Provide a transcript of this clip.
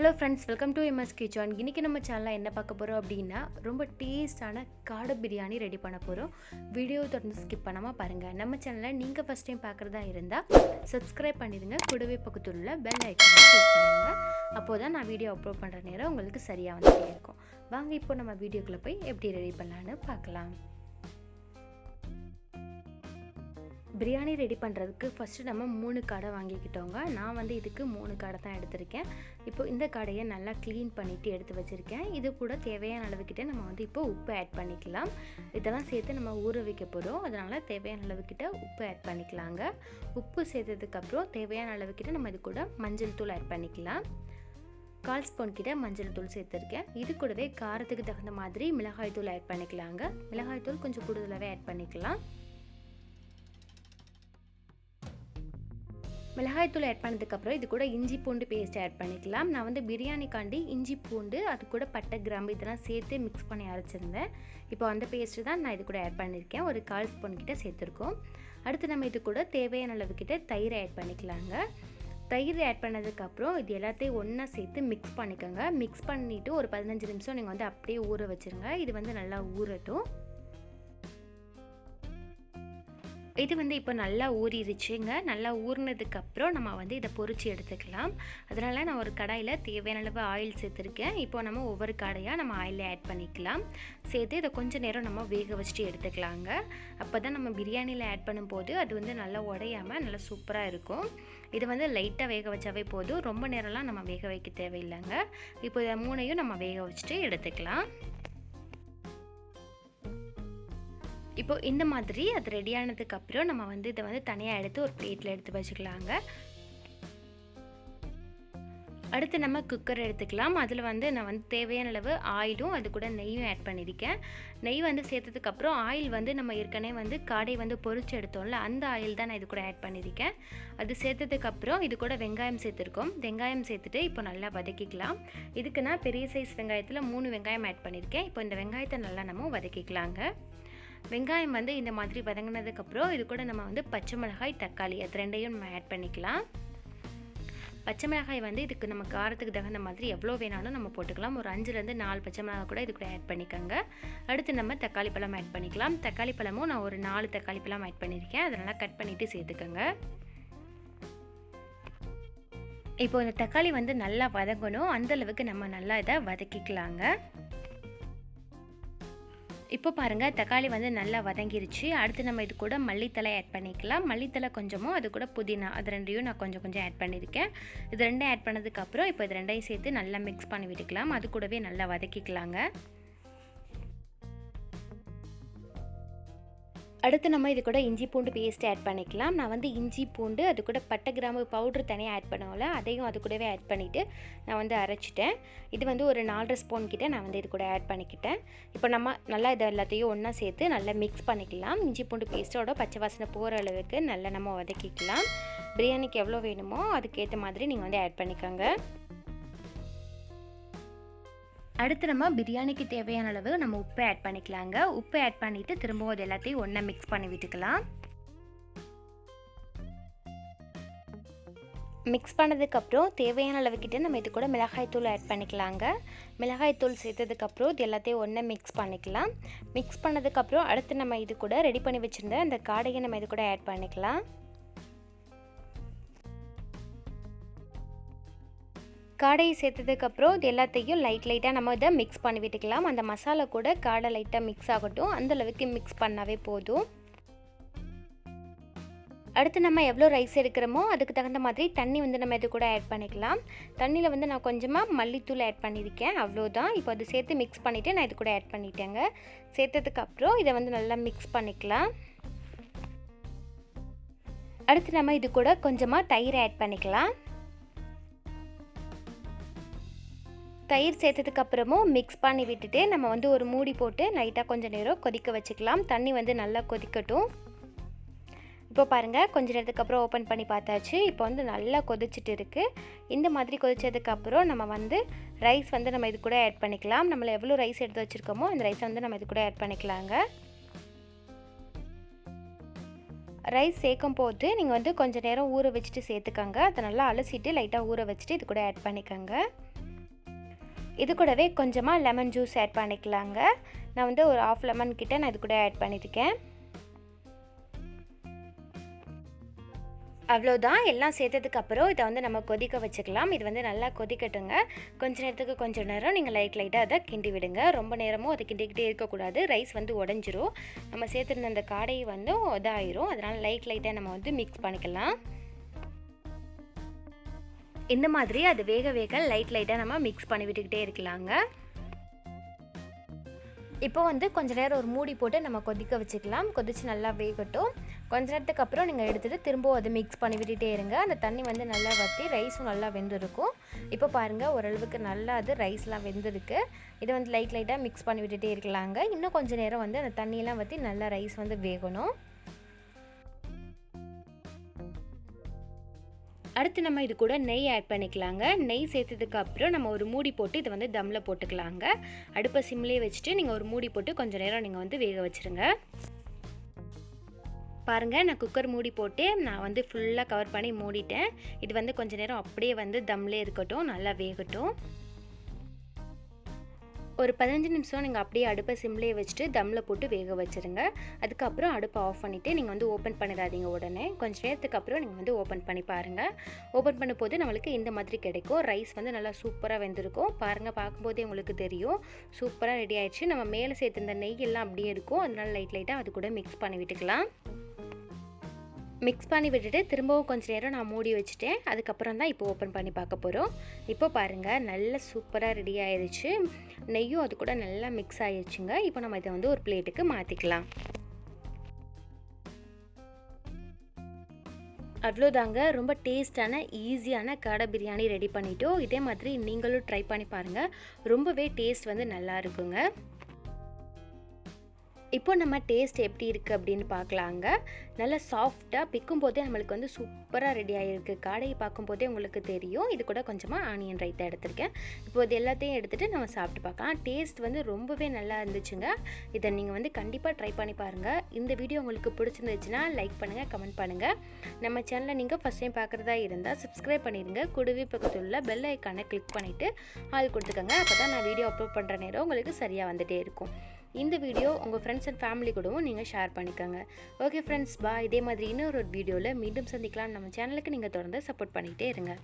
Hello friends, welcome to MS Kitchen. இன்னைக்கு நம்ம சேனல்ல என்ன பார்க்க போறோம் அப்படினா ரொம்ப டேஸ்டான காடை பிரியாணி ரெடி பண்ண போறோம். வீடியோ தொடர்ந்து ஸ்கிப் பண்ணாம பாருங்க. நம்ம சேனலை நீங்க ஃபர்ஸ்ட் டைம் பார்க்கறதா இருந்தா Subscribe பண்ணிடுங்க. கூடவே பக்கத்துல உள்ள bell icon-ஐ click பண்ணுங்க. அப்போதான் நான் வீடியோ அப்லோட் பண்ற நேரம் உங்களுக்கு சரியா வந்துட்டே இருக்கும். வாங்க இப்போ நம்ம வீடியோக்குள்ள போய் எப்படி ரெடி பண்ணலாம்னு பார்க்கலாம். பிரியாணி ரெடி பண்ணுறதுக்கு ஃபஸ்ட்டு நம்ம 3 காடை வாங்கிக்கிட்டோங்க. நான் வந்து இதுக்கு 3 காடை தான் எடுத்திருக்கேன். இப்போ இந்த காடையை நல்லா க்ளீன் பண்ணிவிட்டு எடுத்து வச்சுருக்கேன். இது கூட தேவையான அளவுக்கிட்ட நம்ம வந்து இப்போ உப்பு ஆட் பண்ணிக்கலாம். இதெல்லாம் சேர்த்து நம்ம ஊற வைக்க போகிறோம். அதனால் தேவையான அளவுக்கிட்ட உப்பு ஆட் பண்ணிக்கலாங்க. உப்பு சேர்த்ததுக்கப்புறம் தேவையான அளவுக்கிட்ட நம்ம இது கூட மஞ்சள் தூள் ஆட் பண்ணிக்கலாம். 1/4 ஸ்பூன் கிட்ட மஞ்சள் தூள் சேர்த்துருக்கேன். இது கூடவே காரத்துக்கு தகுந்த மாதிரி மிளகாய் தூள் ஆட் பண்ணிக்கலாங்க. மிளகாய் தூள் கொஞ்சம் கூடுதலாகவே ஆட் பண்ணிக்கலாம். மிளகாய் தூள் ஆட் பண்ணதுக்கப்புறம் இது கூட இஞ்சி பூண்டு பேஸ்ட் ஆட் பண்ணிக்கலாம். நான் வந்து பிரியாணிக்காண்டி இஞ்சி பூண்டு அது கூட பட்டை கிராம்பு இதெல்லாம் சேர்த்து மிக்ஸ் பண்ணி அரைச்சிருந்தேன். இப்போ அந்த பேஸ்ட்டு தான் நான் இது கூட ஆட் பண்ணியிருக்கேன். ஒரு 1/4 ஸ்பூன் கிட்ட சேர்த்துருக்கோம். அடுத்து நம்ம இது கூட தேவையான அளவுக்கிட்ட தயிர் ஆட் பண்ணிக்கலாங்க. தயிர் ஆட் பண்ணதுக்கப்புறம் இது எல்லாத்தையும் ஒன்றா சேர்த்து மிக்ஸ் பண்ணிக்கோங்க. மிக்ஸ் பண்ணிவிட்டு ஒரு 15 நிமிஷம் நீங்கள் வந்து அப்படியே ஊற வச்சுருங்க. இது வந்து நல்லா ஊறட்டும். இது வந்து இப்போ நல்லா ஊறிடுச்சுங்க. நல்லா ஊறினதுக்கப்புறம் நம்ம வந்து இதை பொரிச்சு எடுத்துக்கலாம். அதனால் நான் ஒரு கடாயில் தேவையான அளவு ஆயில் சேர்த்துருக்கேன். இப்போ நம்ம ஒவ்வொரு கடாயாக நம்ம ஆயிலில் ஆட் பண்ணிக்கலாம். சேர்த்து இதை கொஞ்சம் நேரம் நம்ம வேக வச்சுட்டு எடுத்துக்கலாங்க. அப்போ தான் நம்ம பிரியாணியில் ஆட் பண்ணும்போது அது வந்து நல்லா உடையாமல் நல்லா சூப்பராக இருக்கும். இது வந்து லைட்டாக வேக வச்சாவே போதும். ரொம்ப நேரம்லாம் நம்ம வேக வைக்க தேவையில்லைங்க. இப்போ இதை 3ஐயும் நம்ம வேக வச்சுட்டு எடுத்துக்கலாம். இப்போ இந்த மாதிரி அது ரெடியானதுக்கப்புறம் நம்ம வந்து இதை வந்து தனியாக எடுத்து ஒரு பிளேட்டில் எடுத்து வச்சுக்கலாங்க. அடுத்து நம்ம குக்கர் எடுத்துக்கலாம். அதில் வந்து நான் வந்து தேவையான அளவு ஆயிலும் அது கூட நெய்யும் ஆட் பண்ணியிருக்கேன். நெய் வந்து சேர்த்ததுக்கப்புறம் ஆயில் வந்து நம்ம ஏற்கனவே வந்து காடை வந்து பொரிச்சு எடுத்தோம்ல அந்த ஆயில் தான் நான் இது கூட ஆட் பண்ணியிருக்கேன். அது சேர்த்ததுக்கப்புறம் இது கூட வெங்காயம் சேர்த்துருக்கோம். வெங்காயம் சேர்த்துட்டு இப்போ நல்லா வதக்கிக்கலாம். இதுக்கு நான் பெரிய சைஸ் வெங்காயத்தில் 3 வெங்காயம் ஆட் பண்ணியிருக்கேன். இப்போ இந்த வெங்காயத்தை நல்லா நம்ம வதக்கிக்கலாங்க. வெங்காயம் வந்து இந்த மாதிரி வதங்கினதுக்கப்புறம் இது கூட நம்ம வந்து பச்சை மிளகாய் தக்காளி அது ரெண்டையும் நம்ம ஆட் பண்ணிக்கலாம். பச்சை மிளகாய் வந்து இதுக்கு நம்ம காரத்துக்கு தகுந்த மாதிரி எவ்வளோ வேணாலும் நம்ம போட்டுக்கலாம். ஒரு 5லேருந்து 4 பச்சை மிளகாய் கூட இது கூட ஆட் பண்ணிக்கோங்க. அடுத்து நம்ம தக்காளி பழம் ஆட் பண்ணிக்கலாம். தக்காளி பழமும் நான் ஒரு 4 தக்காளி பழம் ஆட் பண்ணியிருக்கேன். அதனால் கட் பண்ணிவிட்டு சேர்த்துக்கோங்க. இப்போ இந்த தக்காளி வந்து நல்லா வதங்கணும். அந்தளவுக்கு நம்ம நல்லா இதை வதக்கிக்கலாங்க. இப்போ பாருங்கள் தக்காளி வந்து நல்லா வதங்கிருச்சு. அடுத்து நம்ம இது கூட மல்லித்தலை ஆட் பண்ணிக்கலாம். மல்லித்தலை கொஞ்சமும் அது கூட புதினா அது ரெண்டையும் நான் கொஞ்சம் ஆட் பண்ணியிருக்கேன். இது ரெண்டையும் ஆட் பண்ணதுக்கப்புறம் இப்போ இது ரெண்டையும் சேர்த்து நல்லா மிக்ஸ் பண்ணி விட்டுக்கலாம். அது கூடவே நல்லா வதக்கிக்கலாங்க. அடுத்து நம்ம இது கூட இஞ்சி பூண்டு பேஸ்ட் ஆட் பண்ணிக்கலாம். நான் வந்து இஞ்சி பூண்டு அது கூட பட்டை கிராம்பு பவுட்ரு தனியாக ஆட் பண்ணுவோம்ல அதையும் அது கூடவே ஆட் பண்ணிவிட்டு நான் வந்து அரைச்சிட்டேன். இது வந்து ஒரு 4 ஸ்பூன் கிட்ட நான் வந்து இது கூட ஆட் பண்ணிக்கிட்டேன். இப்போ நம்ம நல்லா இதை எல்லாத்தையும் ஒன்றா சேர்த்து நல்லா மிக்ஸ் பண்ணிக்கலாம். இஞ்சி பூண்டு பேஸ்ட்டோட பச்சை வாசனை போகிற அளவுக்கு நல்லா நம்ம வதக்கிக்கலாம். பிரியாணிக்கு எவ்வளோ வேணுமோ அதுக்கேற்ற மாதிரி நீங்கள் வந்து ஆட் பண்ணிக்கோங்க. அடுத்து நம்ம பிரியாணிக்கு தேவையான அளவு நம்ம உப்பு ஆட் பண்ணிக்கலாங்க. உப்பு ஆட் பண்ணிவிட்டு திரும்பவும் அது எல்லாத்தையும் ஒன்றா மிக்ஸ் பண்ணி விட்டுக்கலாம். மிக்ஸ் பண்ணதுக்கப்புறம் தேவையான அளவுக்கிட்ட நம்ம இது கூட மிளகாய் தூள் ஆட் பண்ணிக்கலாங்க. மிளகாய் தூள் சேர்த்ததுக்கப்புறம் இது எல்லாத்தையும் ஒன்றா மிக்ஸ் பண்ணிக்கலாம். மிக்ஸ் பண்ணதுக்கப்புறம் அடுத்து நம்ம இது கூட ரெடி பண்ணி வச்சுருந்த அந்த காடையை நம்ம இது கூட ஆட் பண்ணிக்கலாம். காடையை சேர்த்ததுக்கப்புறம் இது எல்லாத்தையும் லைட்டாக நம்ம இதை மிக்ஸ் பண்ணி விட்டுக்கலாம். அந்த மசாலா கூட காடை லைட்டாக மிக்ஸ் ஆகட்டும். அந்தளவுக்கு மிக்ஸ் பண்ணாவே போதும். அடுத்து நம்ம எவ்வளோ ரைஸ் எடுக்கிறோமோ அதுக்கு தகுந்த மாதிரி தண்ணி வந்து நம்ம இது கூட ஆட் பண்ணிக்கலாம். தண்ணியில் வந்து நான் கொஞ்சமாக மல்லித்தூள் ஆட் பண்ணியிருக்கேன். அவ்வளோதான். இப்போ அது சேர்த்து மிக்ஸ் பண்ணிவிட்டு நான் இது கூட ஆட் பண்ணிட்டேங்க. சேர்த்ததுக்கப்புறம் இதை வந்து நல்லா மிக்ஸ் பண்ணிக்கலாம். அடுத்து நம்ம இது கூட கொஞ்சமாக தயிர் ஆட் பண்ணிக்கலாம். தயிர் சேர்த்ததுக்கப்புறமும் மிக்ஸ் பண்ணி விட்டுட்டு நம்ம வந்து ஒரு மூடி போட்டு லைட்டாக கொஞ்சம் நேரம் கொதிக்க வச்சுக்கலாம். தண்ணி வந்து நல்லா கொதிக்கட்டும். இப்போ பாருங்கள் கொஞ்ச நேரத்துக்கு அப்புறம் ஓப்பன் பண்ணி பார்த்தாச்சு. இப்போ வந்து நல்லா கொதிச்சுட்டு இருக்குது. இந்த மாதிரி கொதிச்சதுக்கப்புறம் நம்ம வந்து ரைஸ் வந்து நம்ம இது கூட ஆட் பண்ணிக்கலாம். நம்மள எவ்வளோ ரைஸ் எடுத்து வச்சுருக்கோமோ அந்த ரைஸை வந்து நம்ம இது கூட ஆட் பண்ணிக்கலாங்க. ரைஸ் சேர்க்கும் போது நீங்கள் வந்து கொஞ்சம் நேரம் ஊற வச்சுட்டு சேர்த்துக்கோங்க. அதை நல்லா அலசிட்டு லைட்டாக ஊற வச்சுட்டு இது கூட ஆட் பண்ணிக்கோங்க. இது கூடவே கொஞ்சமாக லெமன் ஜூஸ் ஆட் பண்ணிக்கலாங்க. நான் வந்து ஒரு 1/2 லெமன் கிட்ட நான் இது கூட ஆட் பண்ணியிருக்கேன். அவ்வளோதான். எல்லாம் சேர்த்ததுக்கப்புறம் இதை வந்து நம்ம கொதிக்க வச்சுக்கலாம். இது வந்து நல்லா கொதிக்கட்டுங்க. கொஞ்ச நேரம் நீங்கள் லைட்டாக அதை கிண்டி விடுங்க. ரொம்ப நேரமும் அதை கிண்டிக்கிட்டே இருக்கக்கூடாது. ரைஸ் வந்து உடஞ்சிரும். நம்ம சேர்த்துருந்த அந்த காடை வந்து இதாயிரும். அதனால் லைட்டாக நம்ம வந்து மிக்ஸ் பண்ணிக்கலாம். இந்த மாதிரி அது வேக லைட்டாக நம்ம மிக்ஸ் பண்ணி விட்டுக்கிட்டே இருக்கலாங்க. இப்போ வந்து கொஞ்ச நேரம் ஒரு மூடி போட்டு நம்ம கொதிக்க வச்சுக்கலாம். கொதித்து நல்லா வேகட்டும். கொஞ்ச நேரத்துக்கு அப்புறம் நீங்கள் எடுத்துகிட்டு திரும்பவும் அதை மிக்ஸ் பண்ணி விட்டுட்டே இருங்க. அந்த தண்ணி வந்து நல்லா வற்றி ரைஸும் நல்லா வெந்திருக்கும். இப்போ பாருங்கள், ஓரளவுக்கு நல்லா அது ரைஸ்லாம் வெந்திருக்கு. இதை வந்து லைட்டாக மிக்ஸ் பண்ணி விட்டுட்டே இருக்கலாங்க. இன்னும் கொஞ்சம் நேரம் வந்து அந்த தண்ணியெல்லாம் வற்றி நல்லா ரைஸ் வந்து வேகணும். அடுத்து நம்ம இது கூட நெய் ஆட் பண்ணிக்கலாங்க. நெய் சேர்த்ததுக்கு அப்புறம் நம்ம ஒரு மூடி போட்டு இதை வந்து தம்மில் போட்டுக்கலாங்க. அடுப்பை சிம்லேயே வச்சுட்டு நீங்கள் ஒரு மூடி போட்டு கொஞ்சம் நேரம் நீங்கள் வந்து வேக வச்சுருங்க. பாருங்கள், நான் குக்கர் மூடி போட்டு நான் வந்து ஃபுல்லாக கவர் பண்ணி மூடிட்டேன். இது வந்து கொஞ்சம் நேரம் அப்படியே வந்து தம்லேயே இருக்கட்டும், நல்லா வேகட்டும். ஒரு 15 நிமிஷம் நீங்கள் அப்படியே அடுப்பை சிம்லேயே வச்சுட்டு தம்மில் போட்டு வேக வச்சுருங்க. அதுக்கப்புறம் அடுப்பை ஆஃப் பண்ணிவிட்டு நீங்கள் வந்து ஓப்பன் பண்ணிடாதீங்க உடனே. கொஞ்சம் நேரத்துக்கு அப்புறம் நீங்கள் வந்து ஓப்பன் பண்ணி பாருங்கள். ஓப்பன் பண்ணும்போது நம்மளுக்கு இந்த மாதிரி கிடைக்கும். ரைஸ் வந்து நல்லா சூப்பராக வெந்திருக்கும். பாருங்கள், பார்க்கும்போதே உங்களுக்கு தெரியும் சூப்பராக ரெடி ஆயிடுச்சு. நம்ம மேலே சேர்த்துருந்த நெய் எல்லாம் அப்படியே இருக்கும். அதனால லைட்டாக அது கூட மிக்ஸ் பண்ணி விட்டுக்கலாம். மிக்ஸ் பண்ணி விட்டுட்டு திரும்பவும் கொஞ்சம் நேரம் நான் மூடி வச்சுட்டேன். அதுக்கப்புறம் தான் இப்போ ஓப்பன் பண்ணி பார்க்க போகிறோம். இப்போ பாருங்கள், நல்லா சூப்பராக ரெடி ஆயிடுச்சு. நெய்யும் அது கூட நல்லா மிக்ஸ் ஆயிடுச்சுங்க. இப்போ நம்ம இதை வந்து ஒரு பிளேட்டுக்கு மாற்றிக்கலாம். அவ்வளோதாங்க, ரொம்ப டேஸ்டான ஈஸியான காடை பிரியாணி ரெடி பண்ணிட்டோம். இதே மாதிரி நீங்களும் ட்ரை பண்ணி பாருங்கள். ரொம்பவே டேஸ்ட் வந்து நல்லா இருக்குங்க. இப்போ நம்ம டேஸ்ட் எப்படி இருக்குது அப்படின்னு பார்க்கலாங்க. நல்லா சாஃப்டாக பிக்கும் போதே நம்மளுக்கு வந்து சூப்பராக ரெடி ஆகிருக்கு. காடையை பார்க்கும்போதே உங்களுக்கு தெரியும். இது கூட கொஞ்சமாக ஆனியன் ரைத்தா எடுத்திருக்கேன். இப்போ இது எல்லாத்தையும் எடுத்துகிட்டு நம்ம சாப்பிட்டு பார்க்கலாம். டேஸ்ட் வந்து ரொம்பவே நல்லா இருந்துச்சுங்க. இதை நீங்கள் வந்து கண்டிப்பாக ட்ரை பண்ணி பாருங்கள். இந்த வீடியோ உங்களுக்கு பிடிச்சிருந்துச்சுன்னா லைக் பண்ணுங்கள், கமெண்ட் பண்ணுங்கள். நம்ம சேனலை நீங்கள் ஃபஸ்ட் டைம் பார்க்குறதா இருந்தால் சப்ஸ்கிரைப் பண்ணிடுங்க. கூடவே பக்கத்தில் உள்ள பெல் ஐக்கானை கிளிக் பண்ணிவிட்டு ஆல் கொடுத்துக்கோங்க. அப்போ தான் நான் வீடியோ அப்லோட் பண்ணுற நேரம் உங்களுக்கு சரியாக வந்துகிட்டே இருக்கும். இந்த வீடியோ உங்கள் ஃப்ரெண்ட்ஸ் அண்ட் ஃபேமிலி கூடவும் நீங்கள் ஷேர் பண்ணிக்கோங்க. ஓகே ஃப்ரெண்ட்ஸ், பாய். இதே மாதிரி இன்னொரு வீடியோவில் மீண்டும் சந்திக்கலாம். நம்ம சேனலுக்கு நீங்கள் தொடர்ந்து சப்போர்ட் பண்ணிகிட்டே இருங்க.